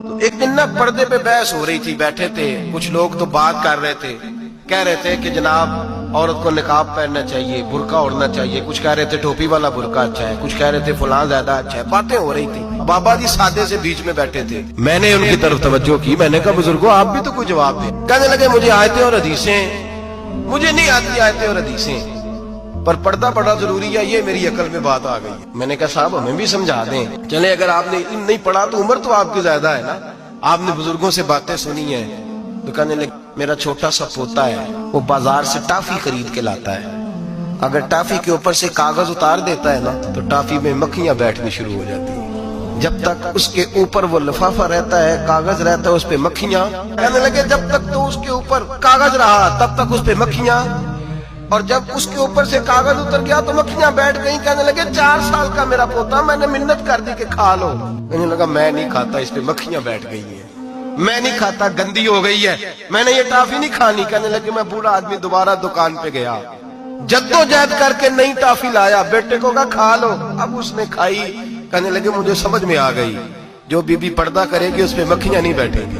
تو ایک دن نا پردے پہ بحث ہو رہی تھی، بیٹھے تھے کچھ لوگ تو بات کر رہے تھے، کہہ رہے تھے کہ جناب عورت کو نقاب پہننا چاہیے، برقع اوڑھنا چاہیے، کچھ کہہ رہے تھے ٹوپی والا برقع اچھا ہے، کچھ کہہ رہے تھے فلاں زیادہ اچھا ہے، باتیں ہو رہی تھی۔ بابا جی سادے سے بیچ میں بیٹھے تھے، میں نے ان کی طرف توجہ کی، میں نے کہا بزرگوں آپ بھی تو کوئی جواب دیں۔ کہنے لگے مجھے آیتیں اور حدیثیں مجھے نہیں آتی، آیتیں اور حدیثیں، پر پردہ بڑا ضروری ہے، یہ میری عقل میں بات آ گئی۔ میں نے کہا صاحب ہمیں بھی سمجھا دیں، چلے اگر آپ نے علم نہیں پڑھا تو عمر تو آپ کی زیادہ ہے نا، آپ نے بزرگوں سے باتیں سنی ہیں۔ تو کہنے لگے میرا چھوٹا سا پوتا ہے، وہ بازار سے ٹافی خرید کے لاتا ہے، اگر ٹافی کے اوپر سے کاغذ اتار دیتا ہے نا تو ٹافی میں مکھیاں بیٹھنی شروع ہو جاتی ہیں، جب تک اس کے اوپر وہ لفافہ رہتا ہے، کاغذ رہتا ہے، اس پہ مکھیاں۔ کہنے لگے جب تک تو اس کے اوپر کاغذ رہا تب تک اس پہ مکھیاں، اور جب اس کے اوپر سے کاغذ اتر گیا تو مکھیاں بیٹھ گئیں۔ کہنے لگے 4 سال کا میرا پوتا، میں نے منت کر دی کہ کھا لو، کہنے لگا میں نہیں کھاتا، اس پہ مکھیاں بیٹھ گئی ہیں، میں نہیں کھاتا، گندی ہو گئی ہے، میں نے یہ ٹافی نہیں کھانی۔ کہنے لگے میں بوڑھا آدمی دوبارہ دکان پہ گیا، جدوجہد کر کے نئی ٹافی لایا، بیٹے کو کہا کھا لو، اب اس نے کھائی۔ کہنے لگے مجھے سمجھ میں آ گئی، جو بی بی پردہ کرے گی اس پہ مکھیاں نہیں بیٹھیں گی۔